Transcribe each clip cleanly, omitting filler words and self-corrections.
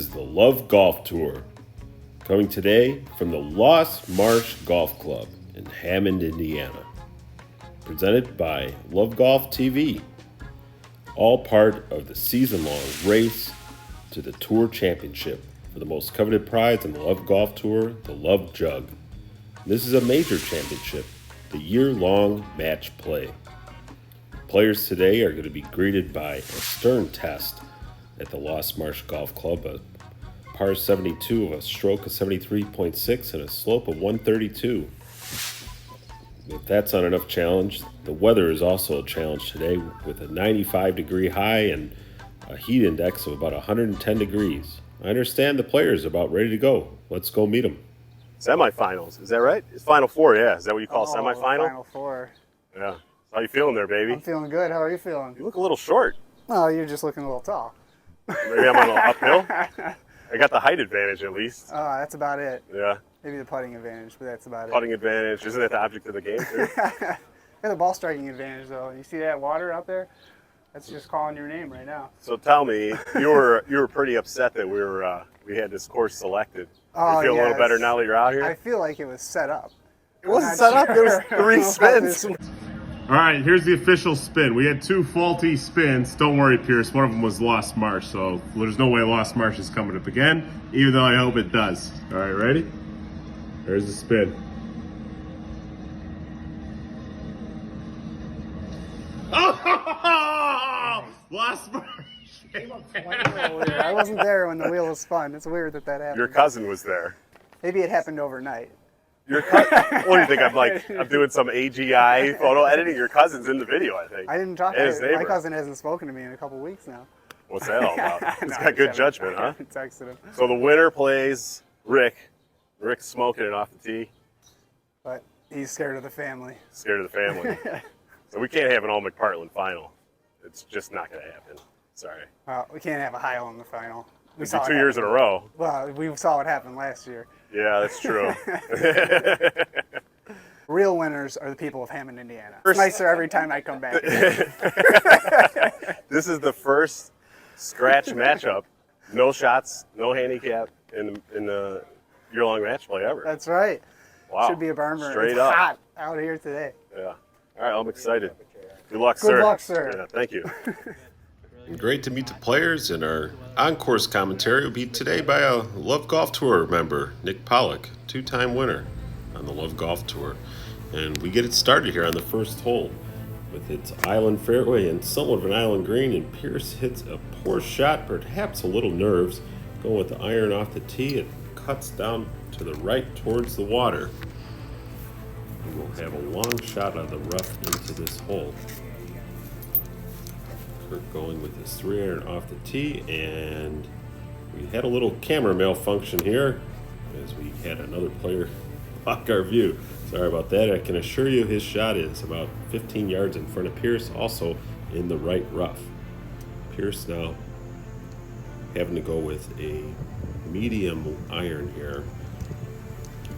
Is the Love Golf Tour, coming today from the Marsh Golf Club in Hammond, Indiana. Presented by Love Golf TV, all part of the season-long race to the Tour Championship for the most coveted prize in the Love Golf Tour, the Love Jug. This is a major championship, the year-long match play. Players today are going to be greeted by a stern test at the Marsh Golf Club, a par 72 of a stroke of 73.6 and a slope of 132. If that's not enough challenge, the weather is also a challenge today with a 95-degree high and a heat index of about 110 degrees. I understand the players are about ready to go. Let's go meet them. Semifinals, is that right? It's Final Four, yeah. Is that what you call semifinal? Final Four. Yeah. How you feeling there, baby? I'm feeling good. How are you feeling? You look a little short. Oh, you're just looking a little tall. Maybe I'm on an uphill? I got the height advantage at least. Oh, that's about it. Yeah. Maybe the putting advantage, but that's about Putting advantage. Isn't that the object of the game, too? Got the ball striking advantage, though. You see that water out there? That's just calling your name right now. So tell me, you were pretty upset that we had this course selected. Oh, you feel a little yes. better now that you're out here? I feel like it was set up. It wasn't set up. There was 3 spins. All right, here's the official spin. We had 2 faulty spins. Don't worry, Pearce. One of them was Lost Marsh, so there's no way Lost Marsh is coming up again, even though I hope it does. All right, ready? There's the spin. Oh! Lost Marsh. I wasn't there when the wheel was spun. It's weird that happened. Your cousin was there. Maybe it happened overnight. Your what do you think? I'm doing some AGI photo editing. Your cousin's in the video, I think. I didn't talk And his to him. My neighbor. cousin hasn't spoken to me in a couple weeks now. What's that all about? He's No, got good I judgment, huh? texted him. So the winner plays Rick. Rick's smoking it off the tee. But he's scared of the family. Scared of the family. So we can't have an all McPartland final. It's just not going to happen. Sorry. We can't have a Heil in the final. We It'd be it 2 years in a row. Well, we saw what happened last year. Yeah, that's true. Real winners are the people of Hammond, Indiana. It's nicer every time I come back. This is the first scratch matchup. No shots, no handicap in the year-long match play ever. That's right. Wow. Should be a barn burner. Straight It's up. hot out here today. Yeah. All right, I'm excited. Good luck, sir. Good luck, sir. Yeah, thank you. Great to meet the players, and our on-course commentary will be today by a Love Golf Tour member, Nick Pollock, 2-time winner on the Love Golf Tour. And we get it started here on the first hole with its island fairway and somewhat of an island green, and Pearce hits a poor shot, perhaps a little nerves, going with the iron off the tee. It cuts down to the right towards the water. And we'll have a long shot out of the rough into this hole. Kirk going with his 3-iron off the tee, and we had a little camera malfunction here as we had another player block our view. Sorry about that. I can assure you his shot is about 15 yards in front of Pearce, also in the right rough. Pearce now having to go with a medium iron here,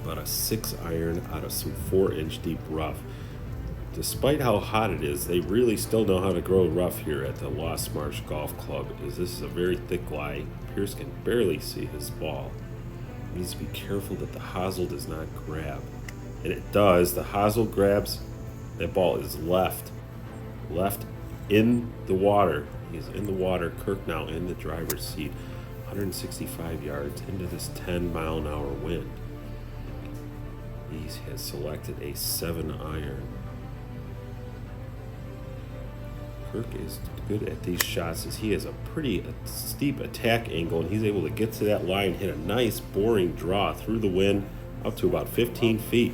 about a 6-iron out of some 4-inch deep rough. Despite how hot it is, they really still know how to grow rough here at the Marsh Golf Club, as this is a very thick lie. Pearce can barely see his ball. He needs to be careful that the hosel does not grab. And it does. The hosel grabs. That ball is left in the water. He's in the water. Kirk now in the driver's seat. 165 yards into this 10-mile-an-hour wind. He has selected a 7-iron. Kirk is good at these shots as he has a pretty steep attack angle, and he's able to get to that line, hit a nice boring draw through the wind up to about 15 feet.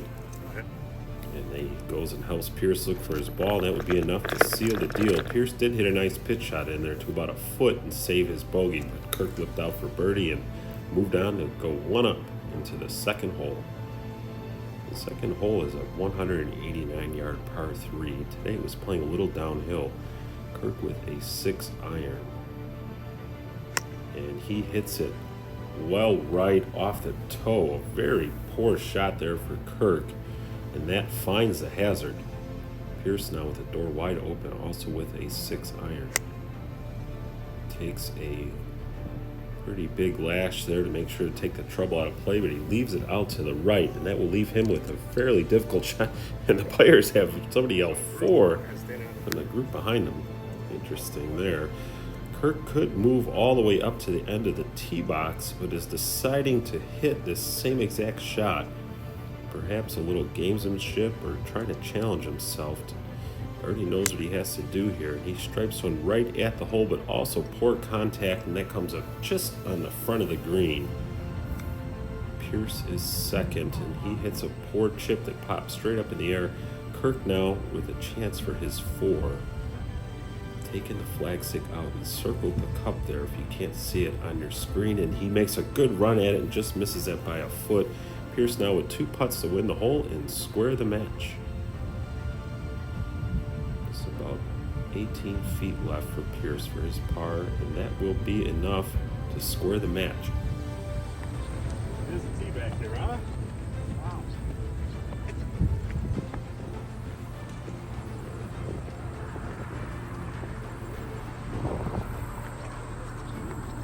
And then he goes and helps Pearce look for his ball, and that would be enough to seal the deal. Pearce did hit a nice pitch shot in there to about a foot and save his bogey, but Kirk looked out for birdie and moved on to go 1-up into the second hole. The second hole is a 189-yard par 3. Today it was playing a little downhill. Kirk with a 6-iron. And he hits it well right off the toe. A very poor shot there for Kirk. And that finds the hazard. Pearce now with the door wide open, also with a 6-iron. Takes a Pretty big lash there to make sure to take the trouble out of play, but he leaves it out to the right, and that will leave him with a fairly difficult shot. And the players have somebody yell 4 from the group behind him. Interesting there. Kirk could move all the way up to the end of the tee box, but is deciding to hit this same exact shot. Perhaps a little gamesmanship or trying to challenge himself. Already knows what he has to do here. He stripes one right at the hole, but also poor contact, and that comes up just on the front of the green. Pearce is second, and he hits a poor chip that pops straight up in the air. Kirk now with a chance for his 4. Taking the flag stick out, he circled the cup there if you can't see it on your screen, and he makes a good run at it and just misses it by a foot. Pearce now with 2 putts to win the hole and square the match. It's about 18 feet left for Pearce for his par, and that will be enough to square the match. There's a tee back here, huh? Wow.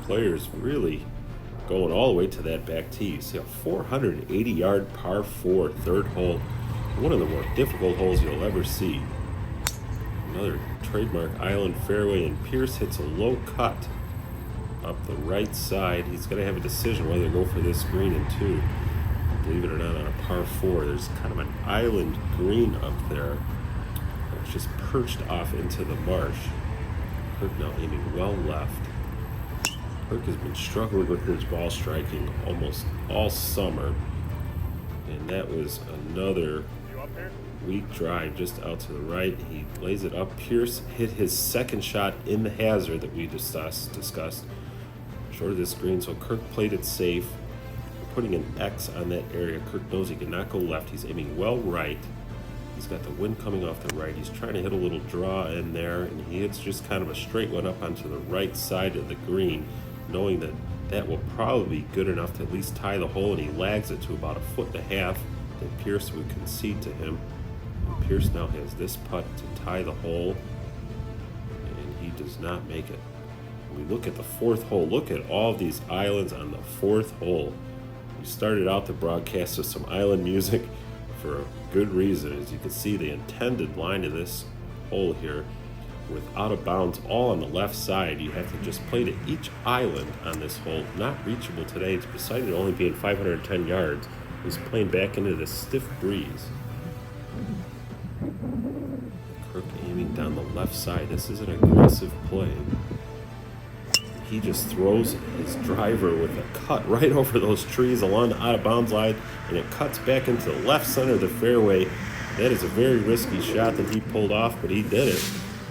Players really going all the way to that back tee. You see a 480-yard par 4 third hole. One of the more difficult holes you'll ever see. Another trademark island fairway, and Pearce hits a low cut up the right side. He's going to have a decision whether to go for this green in 2. Believe it or not, on a par 4, there's kind of an island green up there. It's just perched off into the marsh. Kirk now aiming well left. Kirk has been struggling with his ball striking almost all summer, and that was another weak drive just out to the right. He lays it up. Pearce hit his second shot in the hazard that we discussed. Short of this green, so Kirk played it safe. Putting an X on that area. Kirk knows he cannot go left. He's aiming well right. He's got the wind coming off the right. He's trying to hit a little draw in there, and he hits just kind of a straight one up onto the right side of the green, knowing that that will probably be good enough to at least tie the hole, and he lags it to about 1.5 feet that Pearce would concede to him. And Pearce now has this putt to tie the hole, and he does not make it. We look at the 4th hole. Look at all of these islands on the 4th hole. We started out the broadcast with some island music for a good reason. As you can see, the intended line of this hole here with out of bounds all on the left side. You have to just play to each island on this hole. Not reachable today. It's beside it only being 510 yards. He's playing back into this stiff breeze. Kirk aiming down the left side. This is an aggressive play. He just throws his driver with a cut right over those trees along the out-of-bounds line, and it cuts back into the left center of the fairway. That is a very risky shot that he pulled off, but he did it.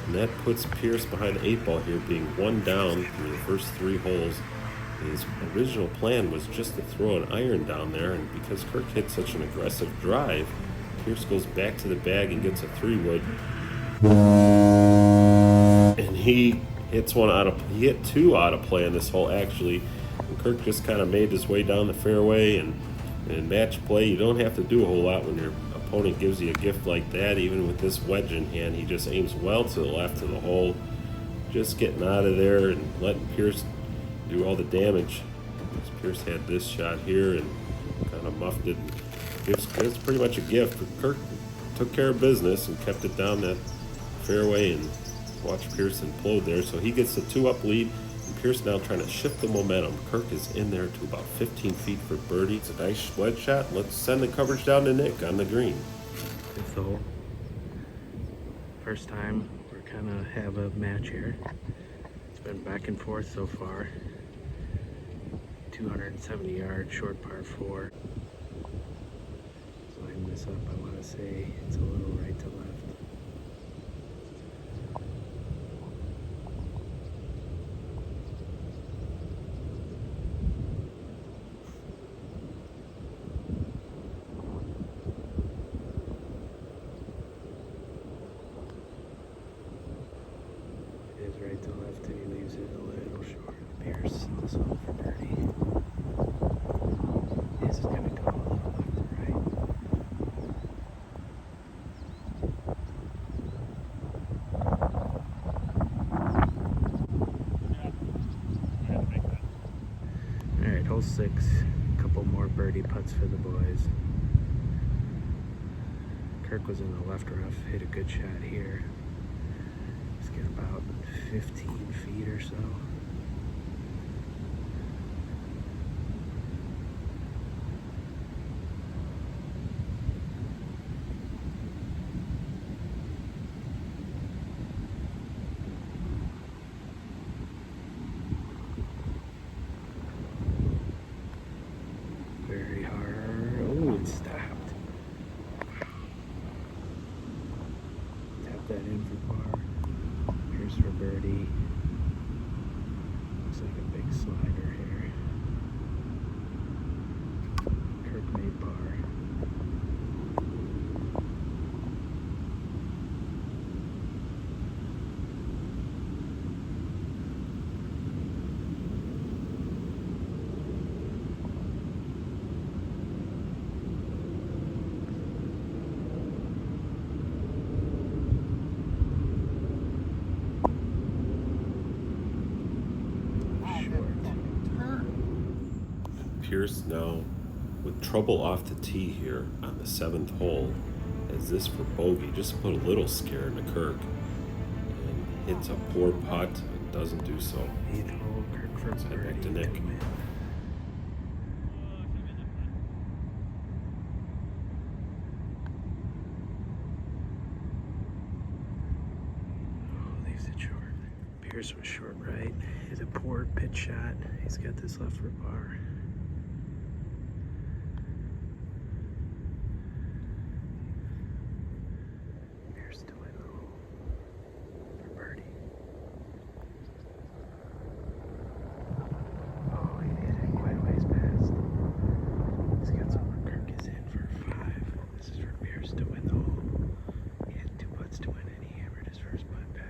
And that puts Pearce behind the 8 ball here, being 1 down through the first 3 holes. His original plan was just to throw an iron down there, and because Kirk hit such an aggressive drive, Pearce goes back to the bag and gets a 3-wood. And he hits one out of, he hit 2 out of play on this hole actually. And Kirk just kind of made his way down the fairway, and in match play you don't have to do a whole lot when your opponent gives you a gift like that. Even with this wedge in hand, he just aims well to the left of the hole, just getting out of there and letting Pearce do all the damage. Pearce had this shot here and kind of muffed it. It's pretty much a gift. Kirk took care of business and kept it down that fairway, and watched Pearce implode there. So he gets the 2-up lead, and Pearce now trying to shift the momentum. Kirk is in there to about 15 feet for birdie. It's a nice wedge shot. Let's send the coverage down to Nick on the green. Fifth hole. First time we're kind of have a match here. It's been back and forth so far. 270 yard short par 4. So line this up, I want to say it's a little right to left. It is right to left, and he leaves it a little short. Pearce, this one for birdie. This is going to go a little left to right. hole 6. A couple more birdie putts for the boys. Kirk was in the left rough, hit a good shot here. Let's get about 15 feet or so. Very hard. Oh, it stopped. Tap that in for par. Here's for birdie. Looks like a big slider here. Kirk made par. Pearce now with trouble off the tee here on the 7th hole, as this for bogey just put a little scare into Kirk, and hits a poor putt and doesn't do so. 8th hole, Kirk for Let's head back to birdie. Nick. Oh, leaves it short. Pearce was short right. Hit a poor pitch shot. He's got this left for par. Pearce to win the hole for birdie. Oh, he hit it quite a ways past. He's got some more. Kirk is in for 5. This is for Pearce to win the hole. He had 2 putts to win and he hammered his first putt past.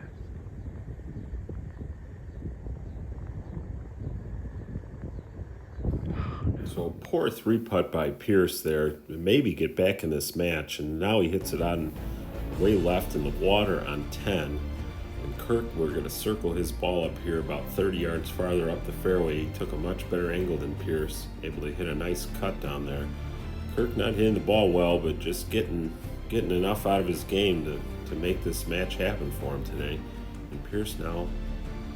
So poor 3-putt by Pearce there to maybe get back in this match, and now he hits it on way left in the water on 10. And Kirk, we're going to circle his ball up here about 30 yards farther up the fairway. He took a much better angle than Pearce, able to hit a nice cut down there. Kirk not hitting the ball well, but just getting enough out of his game to make this match happen for him today. And Pearce now,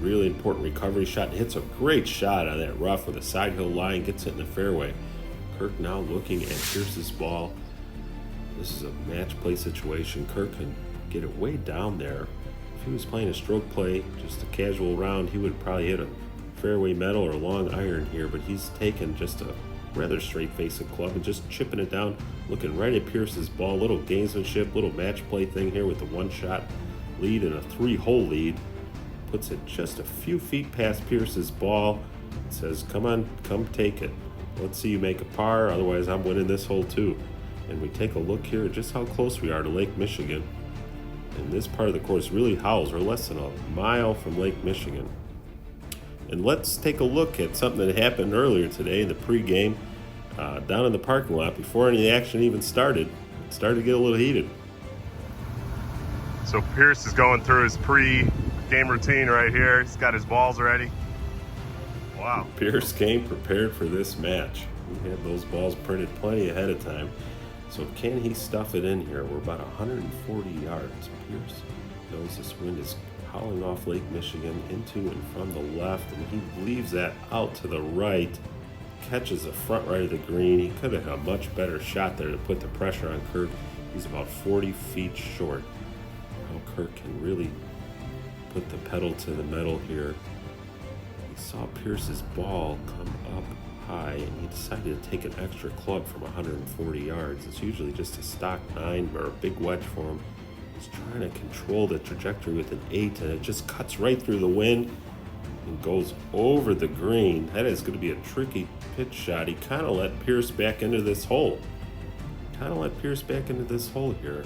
really important recovery shot, hits a great shot on that rough with a side hill line, gets it in the fairway. Kirk now looking at Pearce's ball. This is a match play situation. Kirk can get it way down there. If he was playing a stroke play, just a casual round, he would probably hit a fairway metal or a long iron here, but he's taken just a rather straight facing club and just chipping it down, looking right at Pearce's ball. Little gamesmanship, little match play thing here with the 1-shot lead and a 3-hole lead. Puts it just a few feet past Pearce's ball. It says, come on, come take it. Let's see you make a par, otherwise I'm winning this hole too. And we take a look here at just how close we are to Lake Michigan. And this part of the course really howls. We're less than a mile from Lake Michigan. And let's take a look at something that happened earlier today in the pregame down in the parking lot before any of the action even started. It started to get a little heated. So Pearce is going through his pre-game routine right here. He's got his balls ready. Wow. Pearce came prepared for this match. He had those balls printed plenty ahead of time. So can he stuff it in here? We're about 140 yards. Pearce knows this wind is howling off Lake Michigan into and from the left, and he leaves that out to the right, catches the front right of the green. He could have had a much better shot there to put the pressure on Kirk. He's about 40 feet short. Now Kirk can really put the pedal to the metal here. He saw Pearce's ball come up high, and he decided to take an extra club from 140 yards. It's usually just a stock 9 or a big wedge for him. He's trying to control the trajectory with an 8, and it just cuts right through the wind and goes over the green. That is going to be a tricky pitch shot. He kind of let Pearce back into this hole. Here.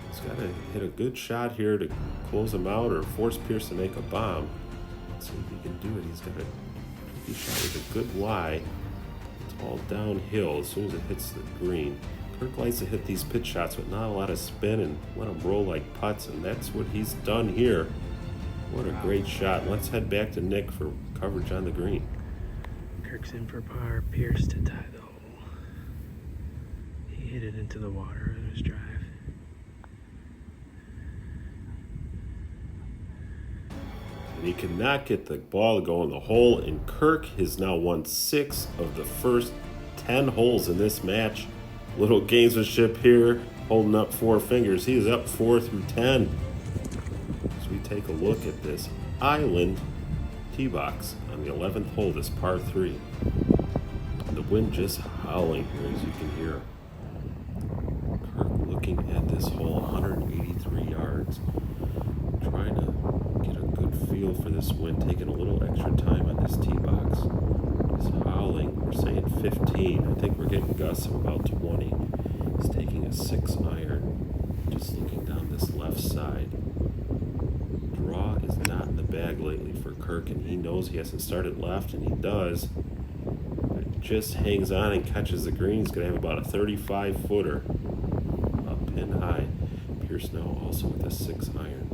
He's got to hit a good shot here to close him out or force Pearce to make a bomb. Let's see if he can do it. He's got a tricky shot with a good lie. It's all downhill as soon as it hits the green. Kirk likes to hit these pitch shots with not a lot of spin and let them roll like putts, and that's what he's done here. What a great shot. Let's head back to Nick for coverage on the green. Kirk's in for par. Pearce to tie the hole. He hit it into the water in his drive. And he could not get the ball to go in the hole, and Kirk has now won 6 of the first 10 holes in this match. Little gamesmanship here, holding up 4 fingers. He is up 4 through 10. As we take a look at this island tee box on the 11th hole, this par 3. The wind just howling here, as you can hear. Kirk looking at this hole, 183 yards, trying to get a good feel for this wind, taking a little extra time on this tee box. It's howling. We're saying 15. I think we're getting gusts of about 20. He's taking a 6 iron, just looking down this left side. Draw is not in the bag lately for Kirk, and he knows he hasn't started left, and he does. But it just hangs on and catches the green. He's going to have about a 35-footer up pin high. Pearce now also with a 6 iron.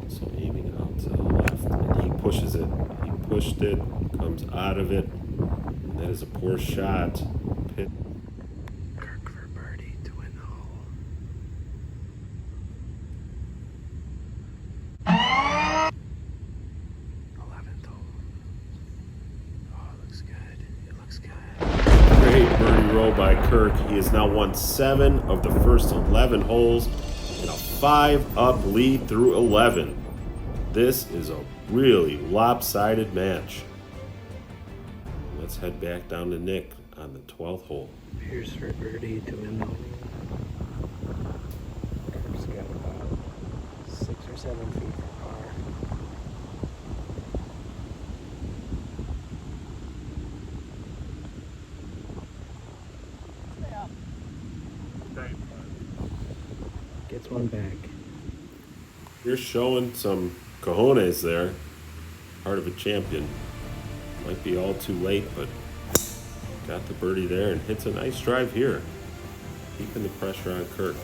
Also aiming out to the left, and he pushes it. He pushed it, comes out of it, and that is a poor shot. Kirk for birdie to win the hole. 11th hole. Oh, it looks good. It looks good. Great birdie roll by Kirk. He has now won 7 of the first 11 holes and a 5-up lead through 11. This is a really lopsided match. Let's head back down to Nick on the 12th hole. Pearce for birdie to win the hole. Kirk's got about 6 or 7 feet for par. Gets one back. You're showing some cojones there. Heart of a champion. Might be all too late, but got the birdie there and hits a nice drive here. Keeping the pressure on Kirk.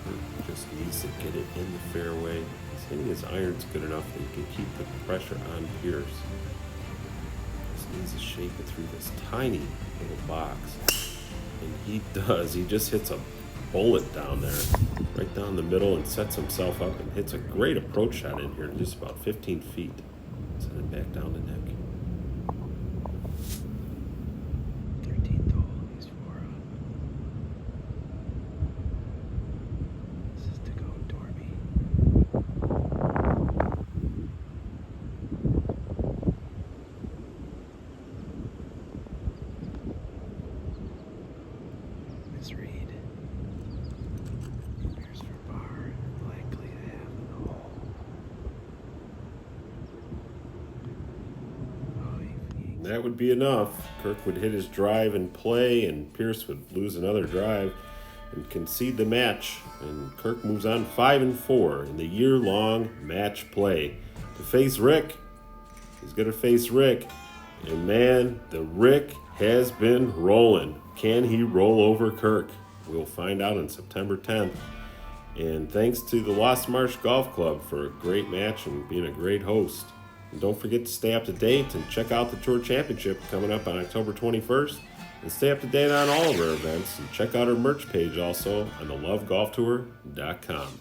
Kirk just needs to get it in the fairway. He's hitting his irons good enough that he can keep the pressure on Pearce. Just needs to shape it through this tiny little box. And he does. He just hits a bullet down there, right down the middle, and sets himself up and hits a great approach shot in here, just about 15 feet. Send it back down to Nick. 13th hole. He's 4 up. This is to go Dormy. Misread. Pearce for par. Likely to have in the hole. Oh, he That would be enough. Kirk would hit his drive and play, and Pearce would lose another drive and concede the match. And Kirk moves on 5-4 in the year-long match play to face Rick. He's going to face Rick. And man, the Rick has been rolling. Can he roll over Kirk? We'll find out on September 10th. And thanks to the Lost Marsh Golf Club for a great match and being a great host. And don't forget to stay up to date and check out the Tour Championship coming up on October 21st. And stay up to date on all of our events. And check out our merch page also on thelovegolftour.com.